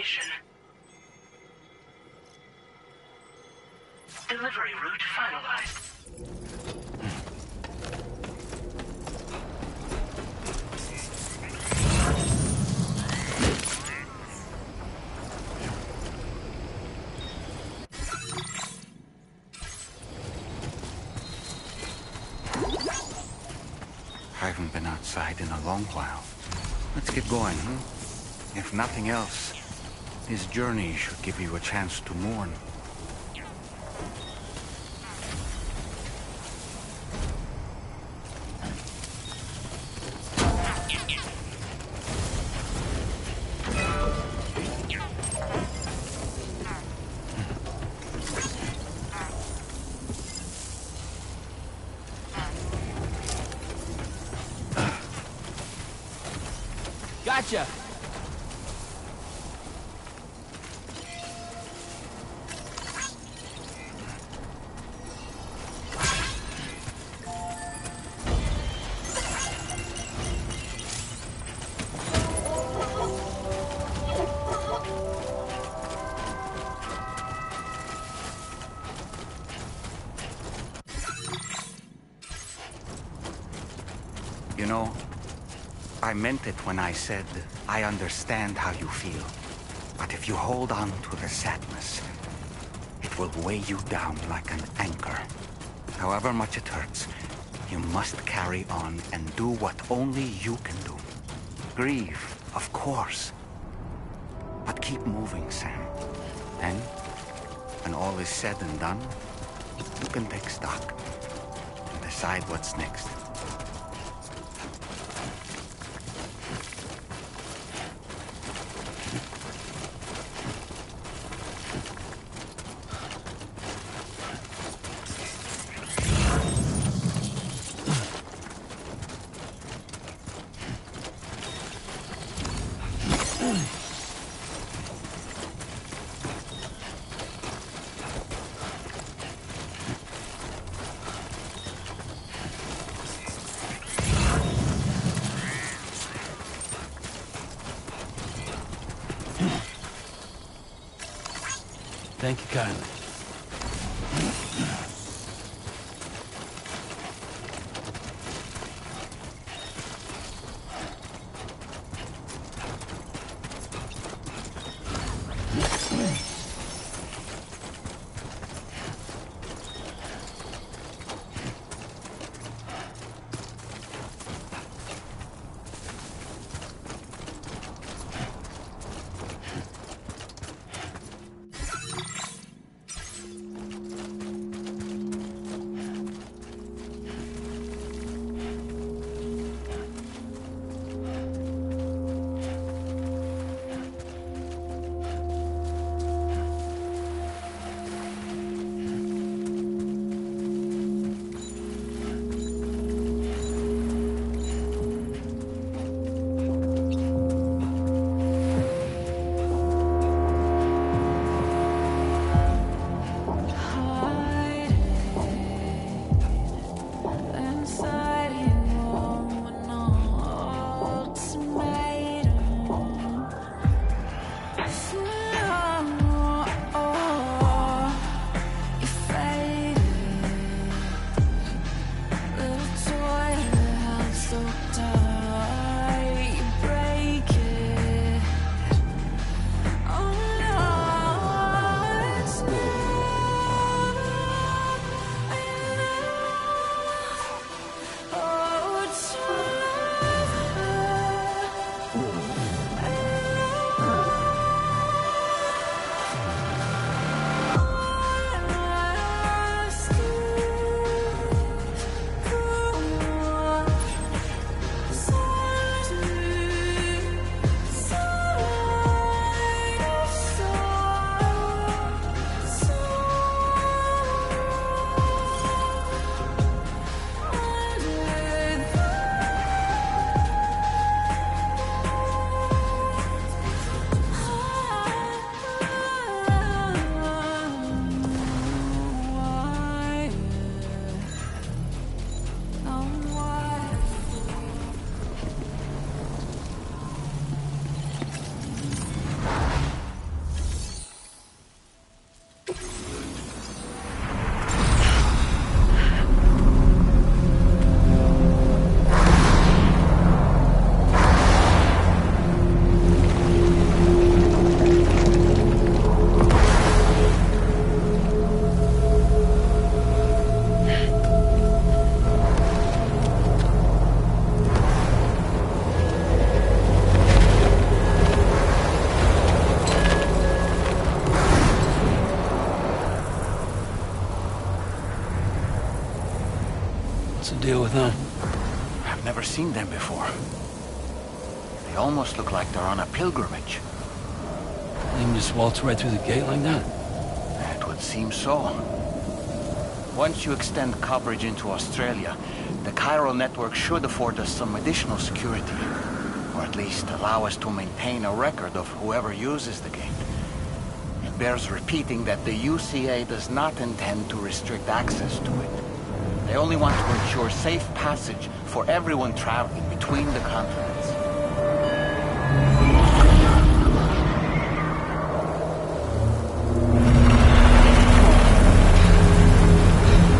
destination. Delivery route finalized. I haven't been outside in a long while. Let's get going, huh? If nothing else, this journey should give you a chance to mourn. Gotcha! You know, I meant it when I said, I understand how you feel. But if you hold on to the sadness, it will weigh you down like an anchor. However much it hurts, you must carry on and do what only you can do. Grieve, of course. But keep moving, Sam. Then, when all is said and done, you can take stock and decide what's next. Thank you kindly. deal with, huh? I've never seen them before. They almost look like they're on a pilgrimage. You can just waltz right through the gate like that? It would seem so. Once you extend coverage into Australia, the chiral network should afford us some additional security. Or at least allow us to maintain a record of whoever uses the gate. It bears repeating that the UCA does not intend to restrict access to it. They only want to ensure safe passage for everyone traveling between the continents.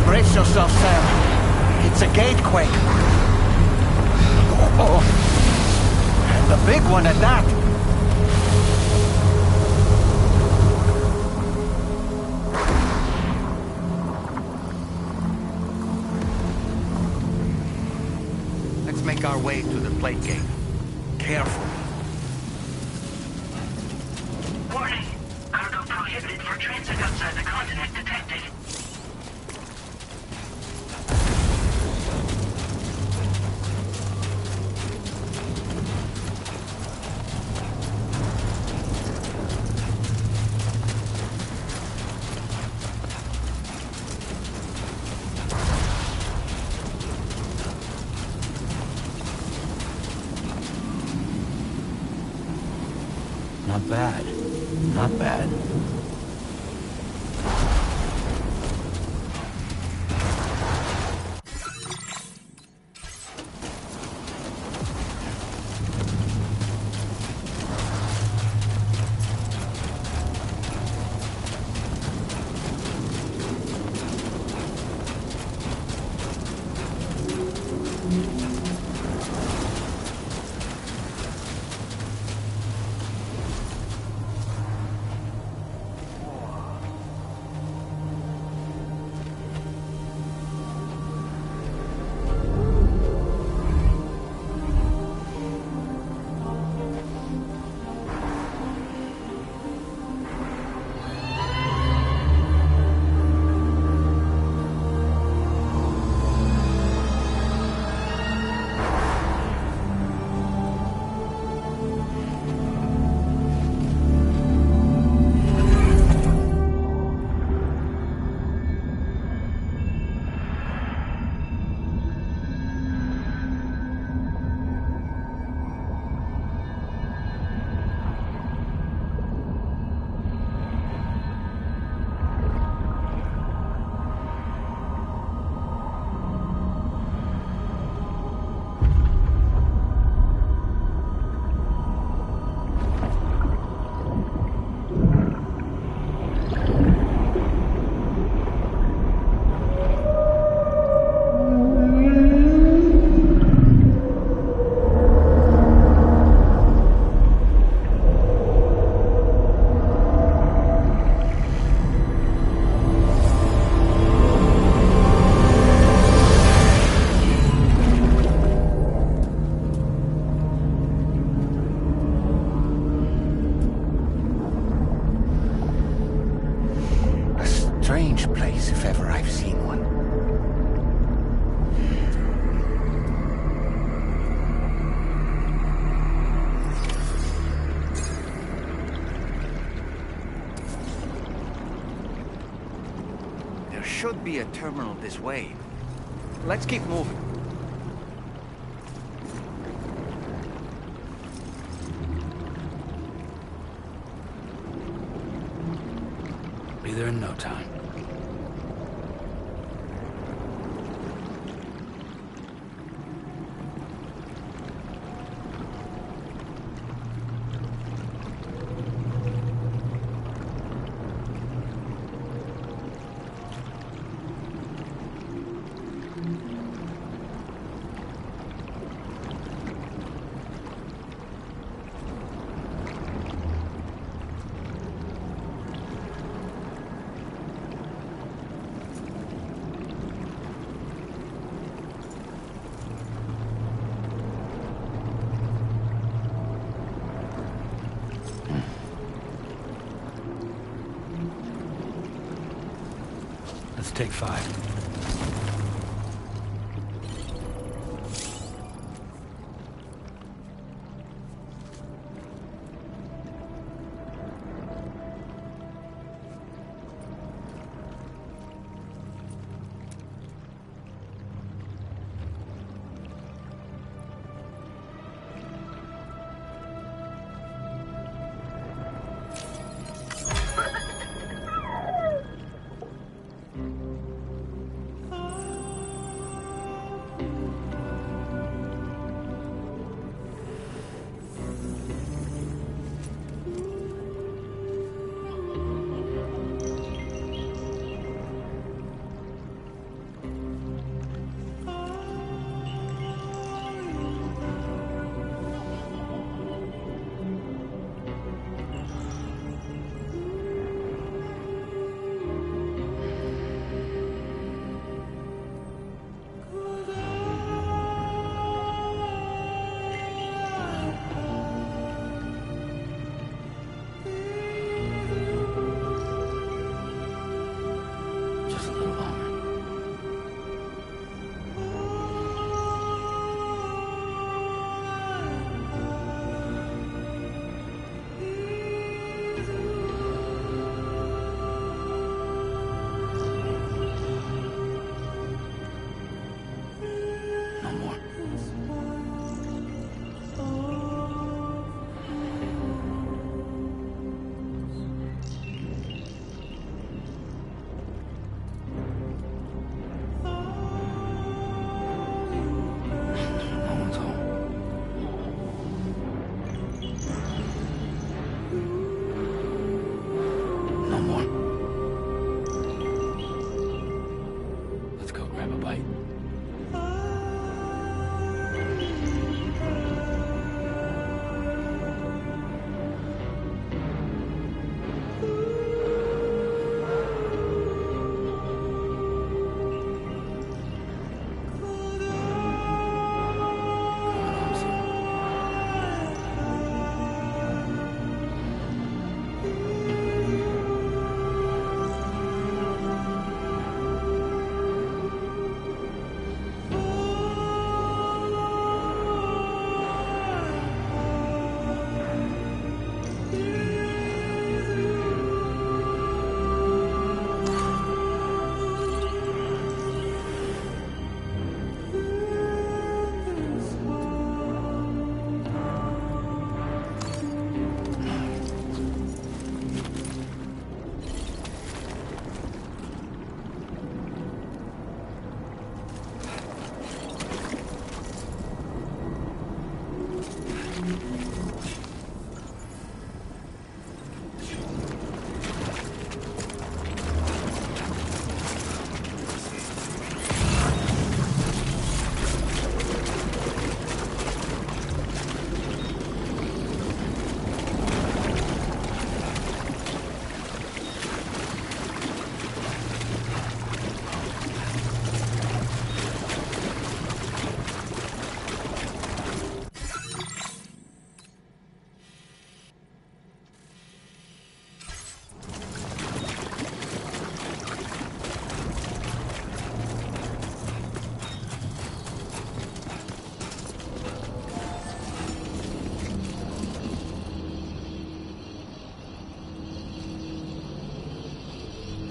Brace yourself, Sam. It's a gatequake. Oh, and a big one at that. Let's make our way to the plate gate. Careful. Warning. Cargo prohibited for transit outside the continent detected. Not bad. Not bad. Strange place, if ever I've seen one. There should be a terminal this way. Let's keep moving. Be there in no time. Let's take 5.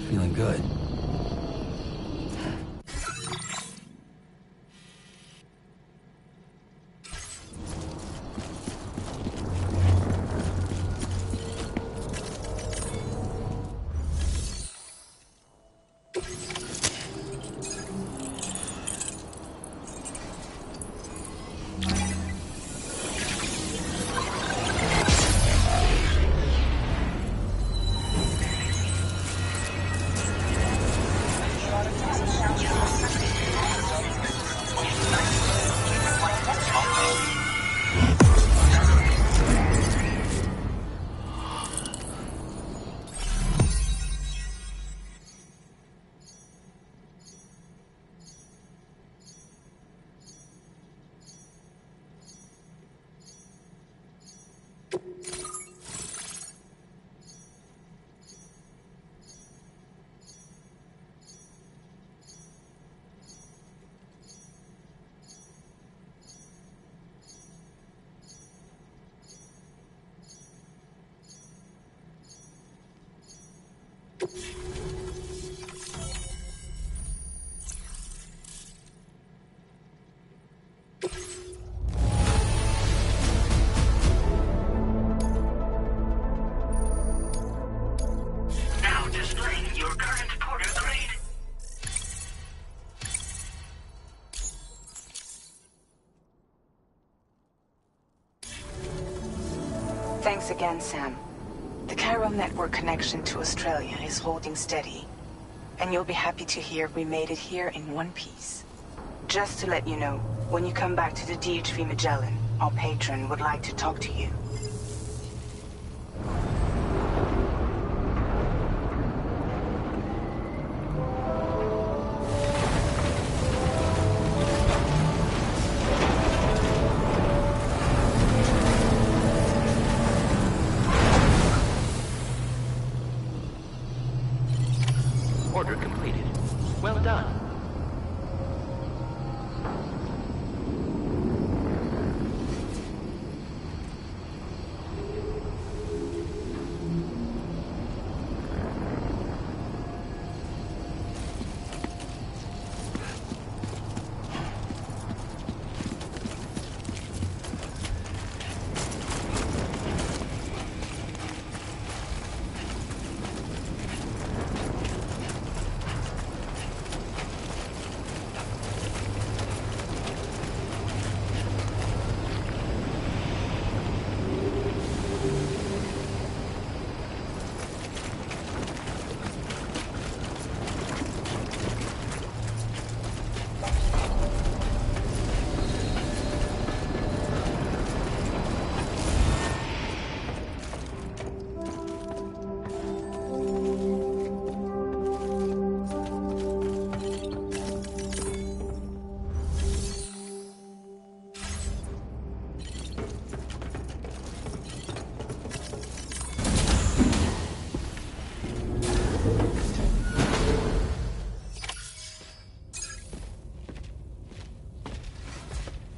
Feeling good. Now displaying your current porter grade. Thanks again, Sam. The chiral network connection to Australia is holding steady. And you'll be happy to hear we made it here in one piece. Just to let you know, when you come back to the DHV Magellan, our patron would like to talk to you. Order completed. Well done.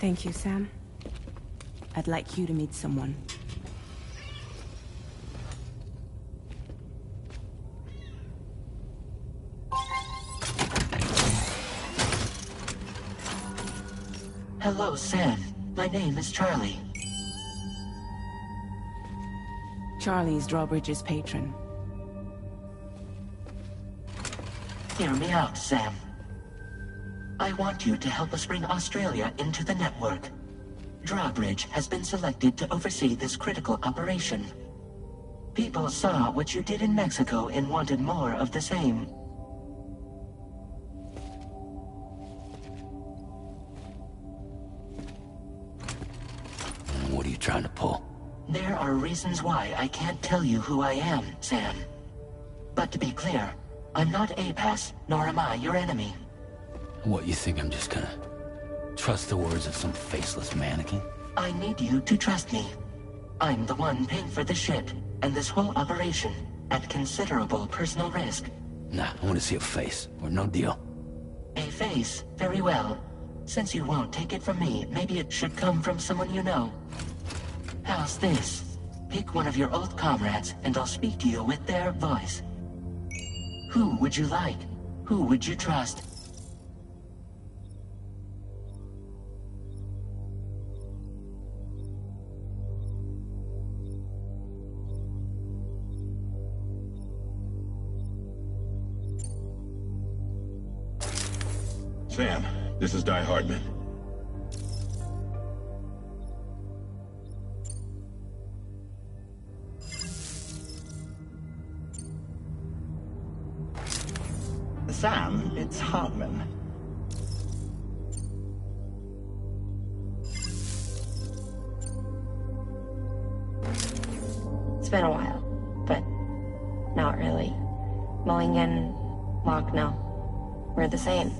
Thank you, Sam. I'd like you to meet someone. Hello, Sam. My name is Charlie. Charlie's Drawbridge's patron. Hear me out, Sam. I want you to help us bring Australia into the network. Drawbridge has been selected to oversee this critical operation. People saw what you did in Mexico and wanted more of the same. What are you trying to pull? There are reasons why I can't tell you who I am, Sam. But to be clear, I'm not APAS, nor am I your enemy. What, you think I'm just gonna trust the words of some faceless mannequin? I need you to trust me. I'm the one paying for the ship, and this whole operation, at considerable personal risk. Nah, I want to see a face, or no deal. A face? Very well. Since you won't take it from me, maybe it should come from someone you know. How's this? Pick one of your old comrades, and I'll speak to you with their voice. Who would you like? Who would you trust? Sam, this is Di Hardman. Sam, it's Hartman. It's been a while, but not really. Mulligan, Locke, no. We're the same.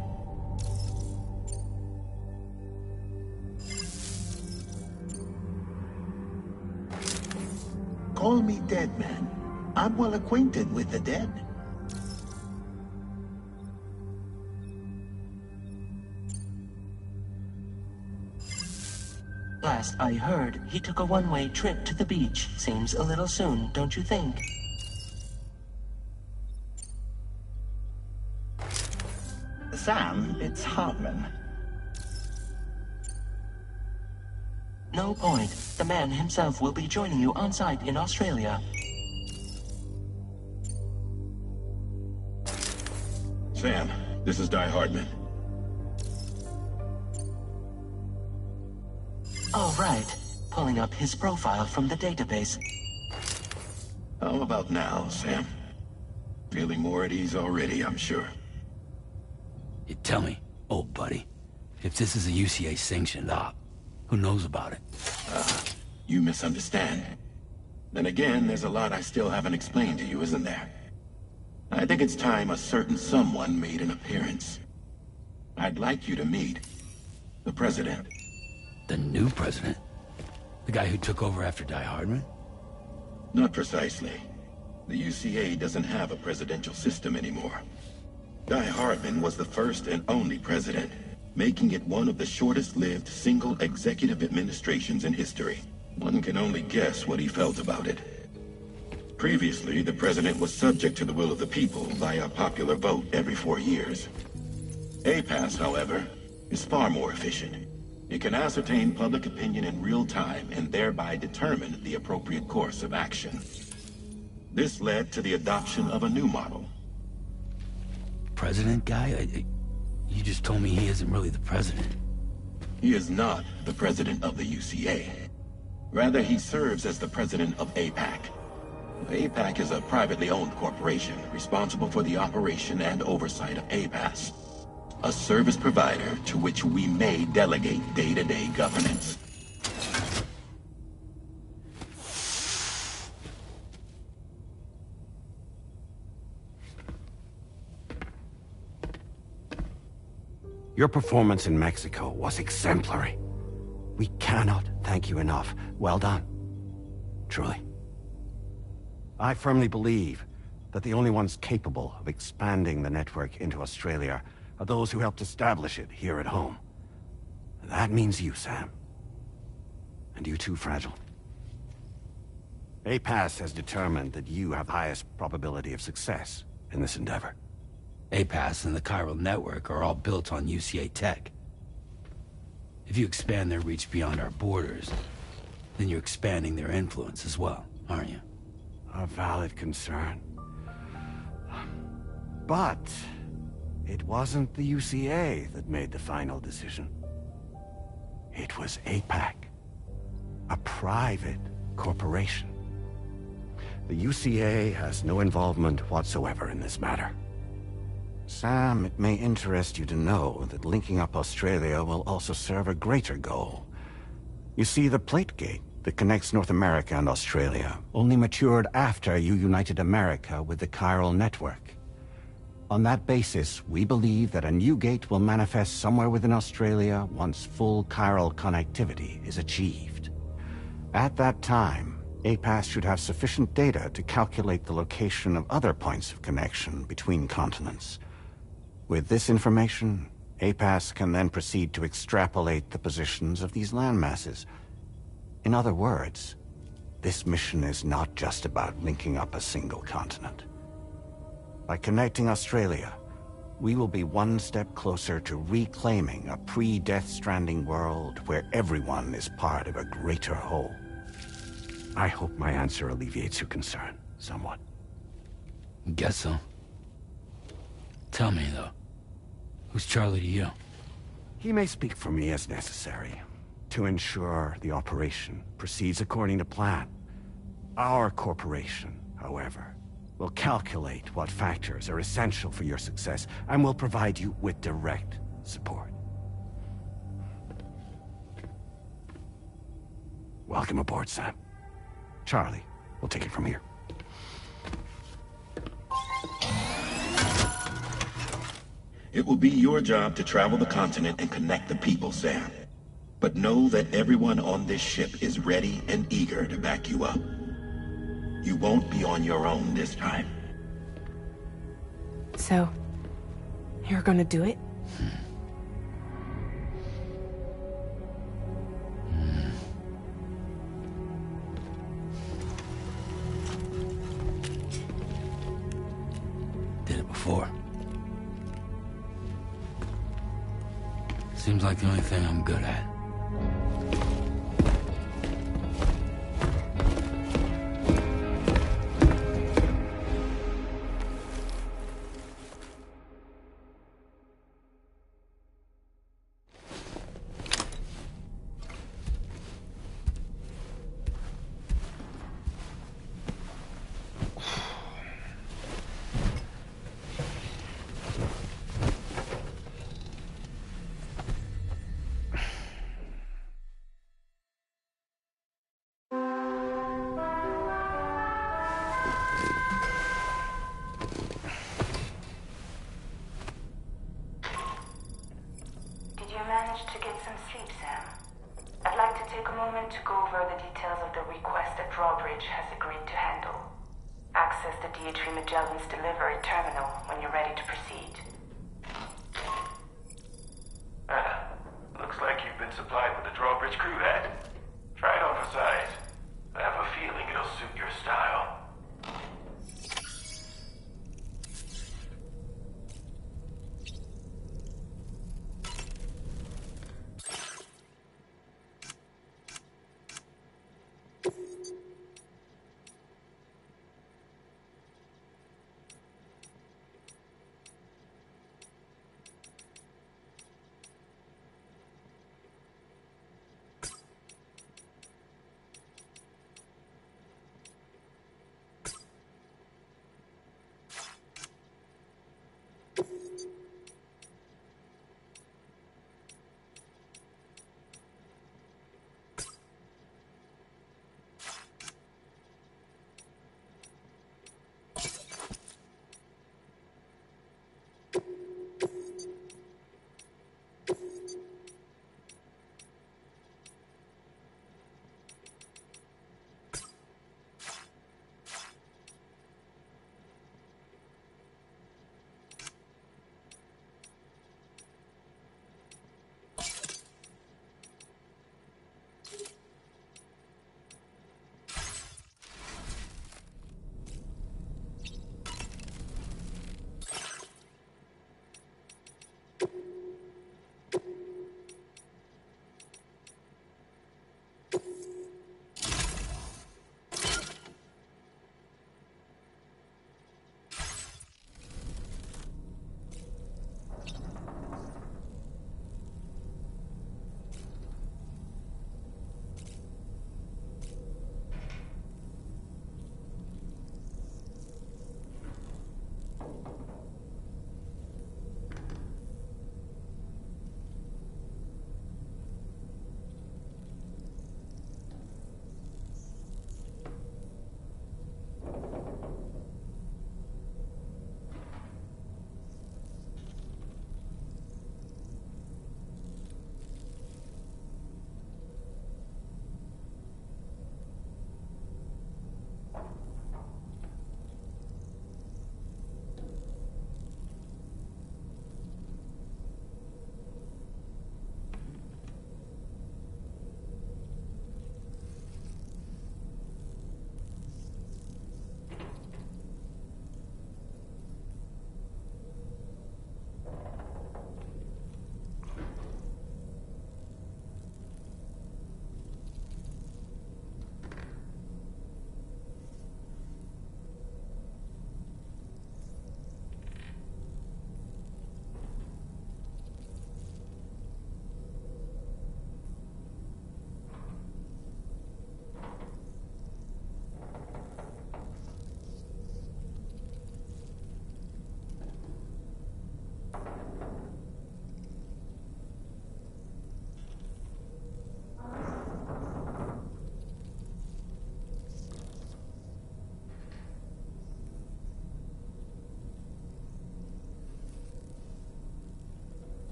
Call me Dead Man. I'm well acquainted with the dead. Last I heard, he took a one-way trip to the beach. Seems a little soon, don't you think? Sam, it's Hartman. No point. The man himself will be joining you on site in Australia. Sam, this is Di Hardman. All right. Pulling up his profile from the database. How about now, Sam? Feeling more at ease already, I'm sure. You tell me, old buddy, if this is a UCA-sanctioned op, who knows about it? You misunderstand. Then again, there's a lot I still haven't explained to you, isn't there? I think it's time a certain someone made an appearance. I'd like you to meet the President. The new president? The guy who took over after Di Hardman? Not precisely. The UCA doesn't have a presidential system anymore. Di Hardman was the first and only president, making it one of the shortest-lived single executive administrations in history. One can only guess what he felt about it. Previously, the president was subject to the will of the people via popular vote every 4 years. APAS, however, is far more efficient. It can ascertain public opinion in real time and thereby determine the appropriate course of action. This led to the adoption of a new model. President guy? You just told me he isn't really the president. He is not the president of the UCA. Rather, he serves as the president of APAC. APAC is a privately owned corporation responsible for the operation and oversight of APAS, a service provider to which we may delegate day-to-day governance. Your performance in Mexico was exemplary. We cannot thank you enough. Well done. Truly. I firmly believe that the only ones capable of expanding the network into Australia are those who helped establish it here at home. That means you, Sam. And you too, Fragile. APAS has determined that you have the highest probability of success in this endeavor. APAS and the Chiral Network are all built on UCA tech. If you expand their reach beyond our borders, then you're expanding their influence as well, aren't you? A valid concern. But it wasn't the UCA that made the final decision. It was APAC. private corporation. The UCA has no involvement whatsoever in this matter. Sam, it may interest you to know that linking up Australia will also serve a greater goal. You see, the Plate Gate that connects North America and Australia only matured after you united America with the Chiral Network. On that basis, we believe that a new gate will manifest somewhere within Australia once full chiral connectivity is achieved. At that time, APAS should have sufficient data to calculate the location of other points of connection between continents. With this information, APAS can then proceed to extrapolate the positions of these landmasses. In other words, this mission is not just about linking up a single continent. By connecting Australia, we will be one step closer to reclaiming a pre-Death Stranding world where everyone is part of a greater whole. I hope my answer alleviates your concern somewhat. Guess so. Tell me, though, who's Charlie to you? He may speak for me as necessary, to ensure the operation proceeds according to plan. Our corporation, however, will calculate what factors are essential for your success and will provide you with direct support. Welcome aboard, Sam. Charlie, we'll take it from here. It will be your job to travel the continent and connect the people, Sam. But know that everyone on this ship is ready and eager to back you up. You won't be on your own this time. So, you're gonna do it? Did it before. Seems like the only thing I'm good at. To go over the details of the request that Drawbridge has agreed to handle. Access the DH3 Magellan's delivery terminal when you're ready to proceed. Looks like you've been supplied with the Drawbridge crew head. Try it on for size. I have a feeling it'll suit your style.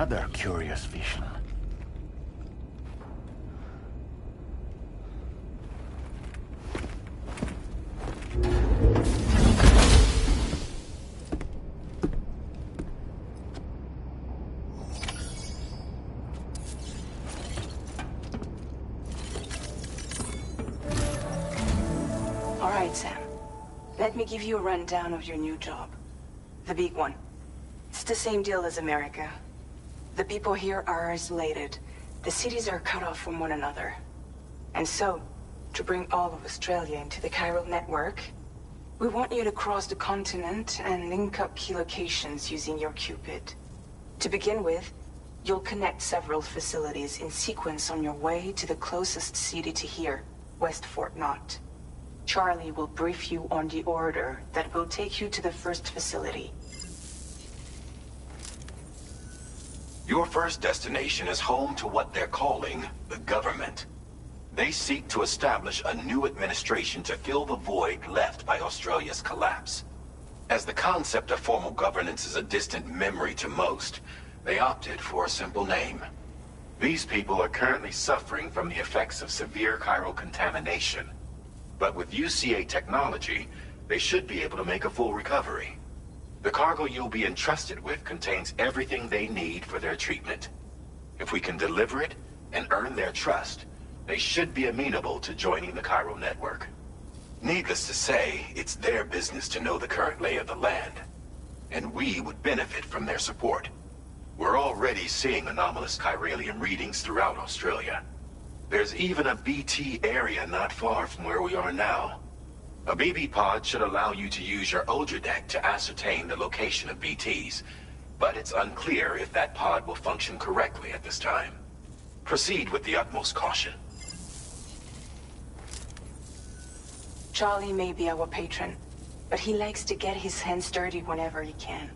another curious vision. All right, Sam. Let me give you a rundown of your new job. The big one. It's the same deal as America. The people here are isolated. The cities are cut off from one another. And so, to bring all of Australia into the chiral network, we want you to cross the continent and link up key locations using your Cupid. To begin with, you'll connect several facilities in sequence on your way to the closest city to here, West Fort Knott. Charlie will brief you on the order that will take you to the first facility. Your first destination is home to what they're calling the government. They seek to establish a new administration to fill the void left by Australia's collapse. As the concept of formal governance is a distant memory to most, they opted for a simple name. These people are currently suffering from the effects of severe chiral contamination. But with UCA technology, they should be able to make a full recovery. The cargo you'll be entrusted with contains everything they need for their treatment. If we can deliver it and earn their trust, they should be amenable to joining the chiral network. Needless to say, it's their business to know the current lay of the land, and we would benefit from their support. We're already seeing anomalous chiralium readings throughout Australia. There's even a BT area not far from where we are now. A BB pod should allow you to use your Ultradeck to ascertain the location of BTs, but it's unclear if that pod will function correctly at this time. Proceed with the utmost caution. Charlie may be our patron, but he likes to get his hands dirty whenever he can.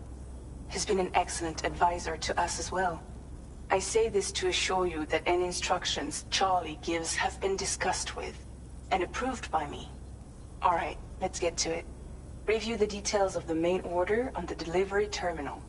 He's been an excellent advisor to us as well. I say this to assure you that any instructions Charlie gives have been discussed with and approved by me. All right, let's get to it. Review the details of the main order on the delivery terminal.